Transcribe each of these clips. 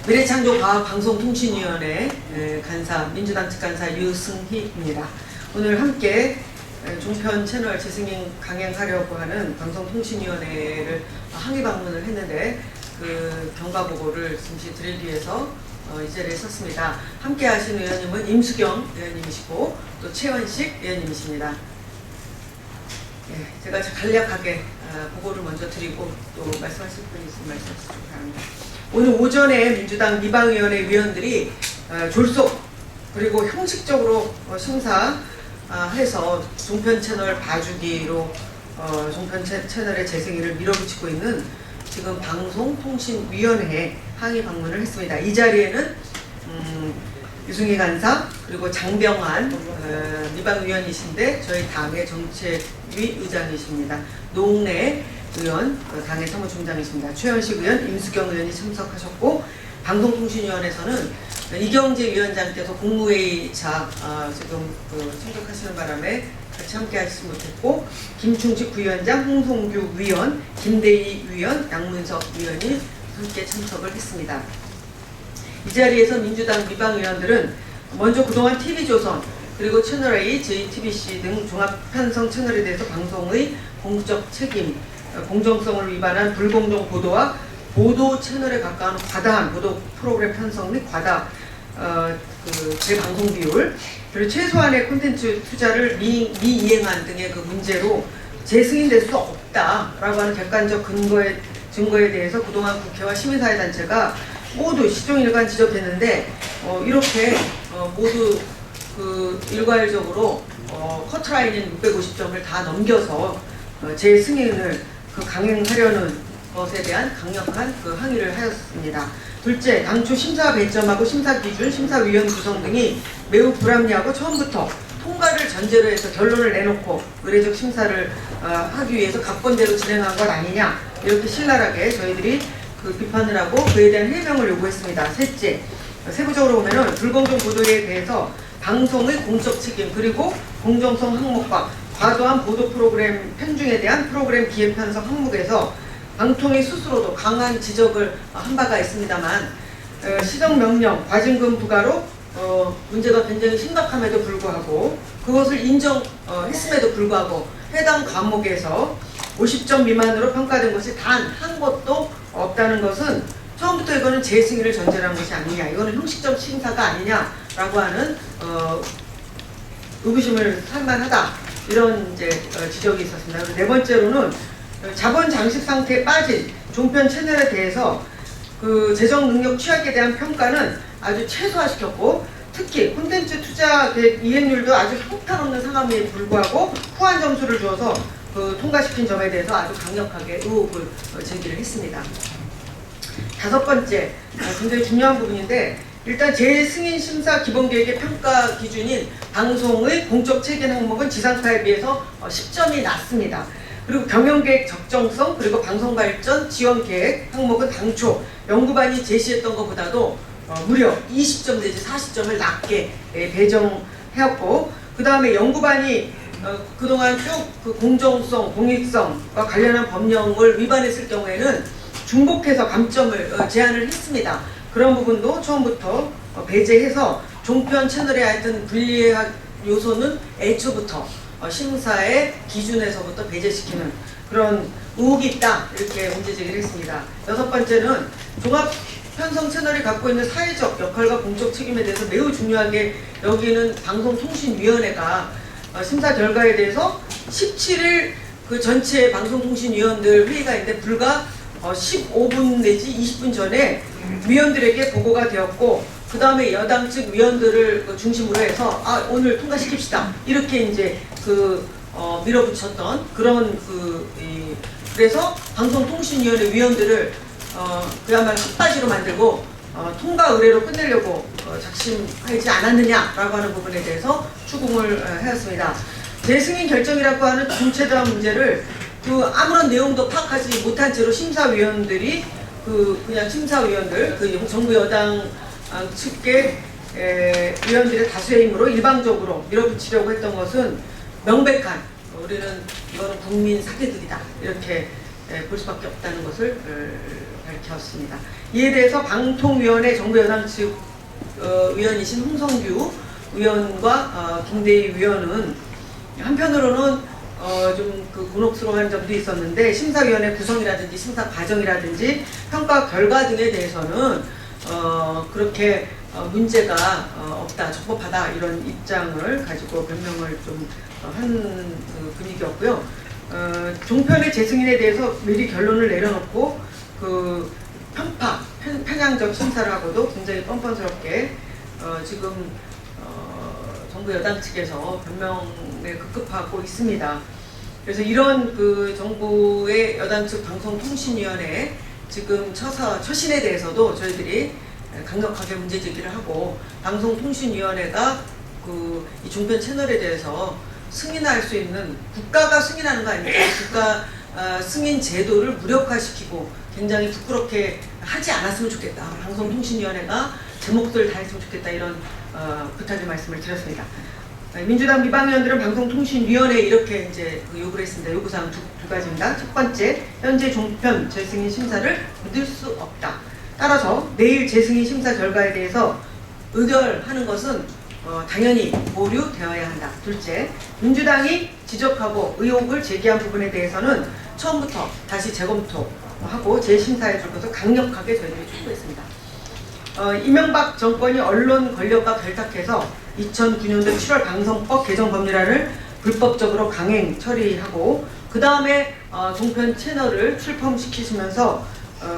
미래창조과학방송통신위원회 간사, 민주당 측간사 유승희입니다. 오늘 함께 종편 채널 재승인 강행하려고 하는 방송통신위원회를 항의 방문을 했는데 그 경과보고를 잠시 드리기 위해서 이 자리에 섰습니다. 함께 하신 의원님은 임수경 의원님이시고 또 최원식 의원님이십니다. 제가 간략하게 보고를 먼저 드리고 또 말씀하실 분이 있으면 말씀하시기 바랍니다. 오늘 오전에 민주당 미방위원회 위원들이 졸속 그리고 형식적으로 심사해서 종편 채널 봐주기로 종편 채널의 재승인을 밀어붙이고 있는 지금 방송통신위원회에 항의 방문을 했습니다. 이 자리에는 유승희 간사 그리고 장병환 미방위원이신데 저희 당의 정책위 의장이십니다. 노웅래 의원 당의 사무총장이십니다. 최현식 의원, 임수경 의원이 참석하셨고 방송통신위원회에서는 이경재 위원장께서 국무회의차 지금 참석하시는 바람에 같이 함께 하시지 못했고 김충식 부위원장, 홍성규 위원, 김대희 위원, 양문석 위원이 함께 참석을 했습니다. 이 자리에서 민주당 미방위원들은 먼저 그동안 TV조선 그리고 채널A, JTBC 등 종합편성 채널에 대해서 방송의 공적 책임, 공정성을 위반한 불공정 보도와 보도 채널에 가까운 과다한 보도 프로그램 편성 및 과다 재방송 비율 그리고 최소한의 콘텐츠 투자를 미이행한 등의 그 문제로 재승인될 수 없다라고 하는 객관적 증거에 대해서 그동안 국회와 시민사회단체가 모두 시종일관 지적했는데 이렇게 모두 일괄적으로 커트라인인 650점을 다 넘겨서 재승인을 강행하려는 것에 대한 강력한 항의를 하였습니다. 둘째, 당초 심사 배점하고 심사 기준, 심사위원 구성 등이 매우 불합리하고 처음부터 통과를 전제로 해서 결론을 내놓고 의례적 심사를 하기 위해서 각본대로 진행한 것 아니냐 이렇게 신랄하게 저희들이 비판을 하고 그에 대한 해명을 요구했습니다. 셋째, 세부적으로 보면은 불공정 보도에 대해서 방송의 공적 책임 그리고 공정성 항목과 과도한 보도 프로그램 편중에 대한 프로그램 기획 편성 항목에서 방통위 스스로도 강한 지적을 한 바가 있습니다만 시정명령, 과징금 부과로 문제가 굉장히 심각함에도 불구하고 그것을 인정했음에도 불구하고 해당 과목에서 50점 미만으로 평가된 것이 단 한 것도 없다는 것은 처음부터 이거는 재승인을 전제로 한 것이 아니냐, 이거는 형식적 심사가 아니냐라고 하는 의구심을 살만하다 이런 지적이 있었습니다. 그리고 네 번째로는 자본 장식 상태에 빠진 종편 채널에 대해서 재정 능력 취약에 대한 평가는 아주 최소화시켰고 특히 콘텐츠 투자 계획 이행률도 아주 형편없는 상황에 불구하고 후한 점수를 주어서 통과시킨 점에 대해서 아주 강력하게 의혹을 제기를 했습니다. 다섯 번째, 굉장히 중요한 부분인데 일단 재승인 심사 기본계획의 평가 기준인 방송의 공적 책임 항목은 지상파에 비해서 10점이 낮습니다. 그리고 경영계획 적정성 그리고 방송발전 지원계획 항목은 당초 연구반이 제시했던 것보다도 무려 20점 내지 40점을 낮게 배정하였고 그 다음에 연구반이 그동안 쭉 공정성, 공익성과 관련한 법령을 위반했을 경우에는 중복해서 감점을 제한을 했습니다. 그런 부분도 처음부터 배제해서 종편 채널의 하여튼 불리한 요소는 애초부터 심사의 기준에서부터 배제시키는 그런 의혹이 있다 이렇게 문제 제기를 했습니다. 여섯 번째는 종합 편성 채널이 갖고 있는 사회적 역할과 공적 책임에 대해서 매우 중요하게 여기는 방송통신위원회가 심사 결과에 대해서 17일 전체 방송통신위원들 회의가 있는데 불과 15분 내지 20분 전에 위원들에게 보고가 되었고 그 다음에 여당 측 위원들을 중심으로 해서 오늘 통과시킵시다 이렇게 밀어붙였던 그런 그래서 방송통신위원회 위원들을 그야말로 핫바지로 만들고 통과 의뢰로 끝내려고 작심하지 않았느냐라고 하는 부분에 대해서 추궁을 하였습니다. 재승인 결정이라고 하는 중체대한 문제를 아무런 내용도 파악하지 못한 채로 심사위원들이 그냥 심사위원들 정부 여당 측의 위원들의 다수의 힘으로 일방적으로 밀어붙이려고 했던 것은 명백한 우리는 이거는 국민 사기들이다 이렇게 볼 수밖에 없다는 것을 밝혔습니다. 이에 대해서 방통위원회 정부 여당 측 위원이신 홍성규 위원과 김대희 위원은 한편으로는 좀 그 곤혹스러운 점도 있었는데 심사위원회 구성이라든지 심사 과정이라든지 평가 결과 등에 대해서는 그렇게 문제가 없다, 적법하다 이런 입장을 가지고 변명을 좀 한 그 분위기였고요. 종편의 재승인에 대해서 미리 결론을 내려놓고 그 편향적 심사를 하고도 굉장히 뻔뻔스럽게 지금 정부 여당 측에서 변명에 급급하고 있습니다. 그래서 이런 그 정부의 여당 측 방송통신위원회 지금 처신에 대해서도 저희들이 강력하게 문제제기를 하고 방송통신위원회가 그 이 종편 채널에 대해서 승인할 수 있는 국가가 승인하는 거 아닙니까? 국가 승인 제도를 무력화시키고 굉장히 부끄럽게 하지 않았으면 좋겠다. 방송통신위원회가 제 목소리를 다했으면 좋겠다. 이런 부탁의 말씀을 드렸습니다. 민주당 비방위원들은 방송통신위원회에 이렇게 이제 요구를 했습니다. 요구사항 두 가지입니다. 첫 번째, 현재 종편 재승인 심사를 믿을 수 없다. 따라서 내일 재승인 심사 결과에 대해서 의결하는 것은 당연히 보류되어야 한다. 둘째, 민주당이 지적하고 의혹을 제기한 부분에 대해서는 처음부터 다시 재검토하고 재심사해 줄 것을 강력하게 저희들이 촉구했습니다. 이명박 정권이 언론 권력과 결탁해서 2009년도 7월 방송법 개정 법률안을 불법적으로 강행 처리하고 그 다음에 종편 채널을 출범시키시면서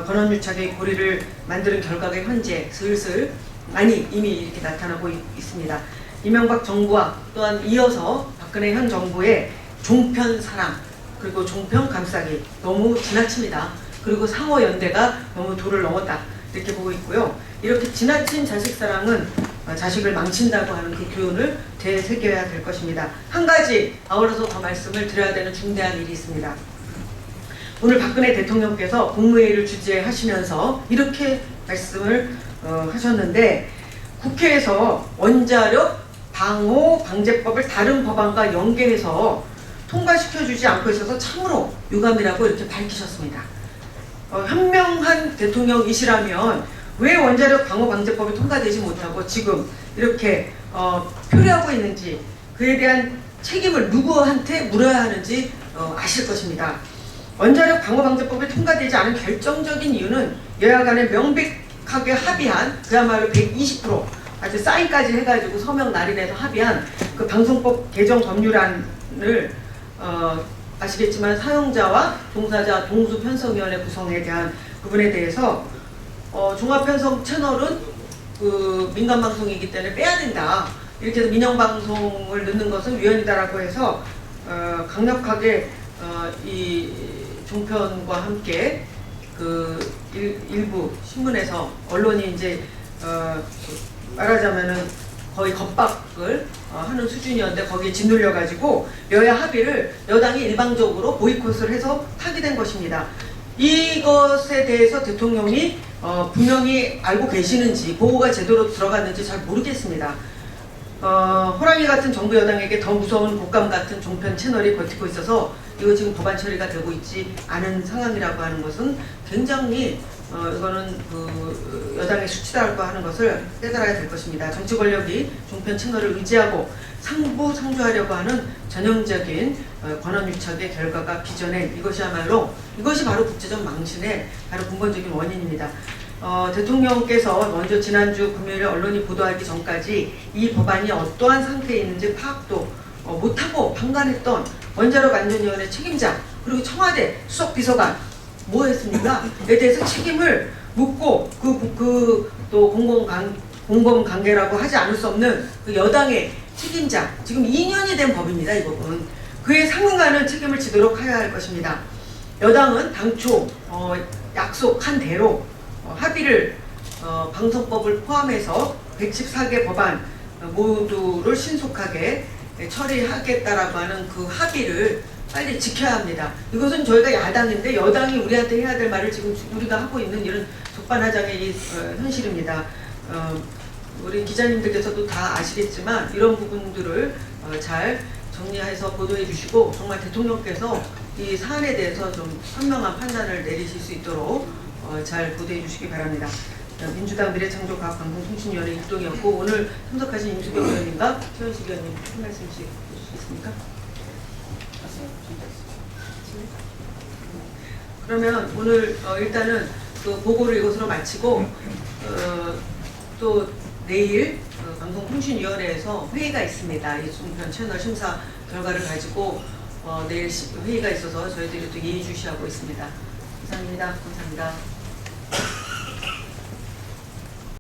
권한유착의 고리를 만드는 결과가 현재 슬슬 많이 이미 이렇게 나타나고 있습니다. 이명박 정부와 또한 이어서 박근혜 현 정부의 종편 사랑 그리고 종편 감싸기 너무 지나칩니다. 그리고 상호 연대가 너무 도를 넘었다 이렇게 보고 있고요. 이렇게 지나친 자식 사랑은 자식을 망친다고 하는 그 교훈을 되새겨야 될 것입니다. 한 가지 아울러서 더 말씀을 드려야 되는 중대한 일이 있습니다. 오늘 박근혜 대통령께서 국무회의를 주재하시면서 이렇게 말씀을 하셨는데 국회에서 원자력 방호 방제법을 다른 법안과 연계해서 통과시켜주지 않고 있어서 참으로 유감이라고 이렇게 밝히셨습니다. 현명한 대통령이시라면 왜 원자력 방호 방제법이 통과되지 못하고 지금 이렇게 표류하고 있는지 그에 대한 책임을 누구한테 물어야 하는지 아실 것입니다. 원자력 방호 방제법이 통과되지 않은 결정적인 이유는 여야 간에 명백하게 합의한 그야말로 120% 아주 사인까지 해가지고 서명 날인해서 합의한 그 방송법 개정 법률안을 아시겠지만 사용자와 종사자 동수편성위원회 구성에 대한 부분에 대해서 종합편성 채널은 그 민간방송이기 때문에 빼야 된다. 이렇게 해서 민영방송을 넣는 것은 위헌이다라고 해서 강력하게 이 종편과 함께 그 일부 신문에서 언론이 이제 말하자면은 거의 겁박을 하는 수준이었는데 거기에 짓눌려 가지고 여야 합의를 여당이 일방적으로 보이콧을 해서 파기된 것입니다. 이것에 대해서 대통령이 분명히 알고 계시는지 보고가 제대로 들어갔는지 잘 모르겠습니다. 호랑이 같은 정부 여당에게 더 무서운 곶감 같은 종편 채널이 버티고 있어서 이거 지금 법안 처리가 되고 있지 않은 상황이라고 하는 것은 굉장히 이거는 그 여당의 수치다라고 하는 것을 깨달아야 될 것입니다. 정치 권력이 종편 채널을 의지하고 상부상조하려고 하는 전형적인 권한유착의 결과가 빚어낸 이것이야말로 이것이 바로 국제적 망신의 바로 근본적인 원인입니다. 대통령께서 먼저 지난주 금요일에 언론이 보도하기 전까지 이 법안이 어떠한 상태에 있는지 파악도 못하고 방관했던 원자력 안전위원회 책임자 그리고 청와대 수석비서관 뭐 했습니까? 에 대해서 책임을 묻고 또 공범관계라고 하지 않을 수 없는 그 여당의 책임자 지금 2년이 된 법입니다. 이 법은 그에 상응하는 책임을 지도록 해야 할 것입니다. 여당은 당초 약속한 대로 합의를 방송법을 포함해서 114개 법안 모두를 신속하게 처리하겠다라고 하는 그 합의를 빨리 지켜야 합니다. 이것은 저희가 야당인데 여당이 우리한테 해야 될 말을 지금 우리가 하고 있는 이런 적반하장의 현실입니다. 우리 기자님들께서도 다 아시겠지만 이런 부분들을 잘 정리해서 보도해 주시고 정말 대통령께서 이 사안에 대해서 좀 현명한 판단을 내리실 수 있도록 잘 보도해 주시기 바랍니다. 민주당 미래창조과학방송통신위원회 일동이었고 오늘 참석하신 임수경 의원님과 최현식 의원님 한 말씀씩 해주시겠습니까? 그러면 오늘 일단은 그 보고를 이것으로 마치고 또 내일 방송통신위원회에서 회의가 있습니다. 이종편 채널 심사 결과를 가지고 내일 회의가 있어서 저희들이 또 예의주시하고 있습니다. 감사합니다. 감사합니다.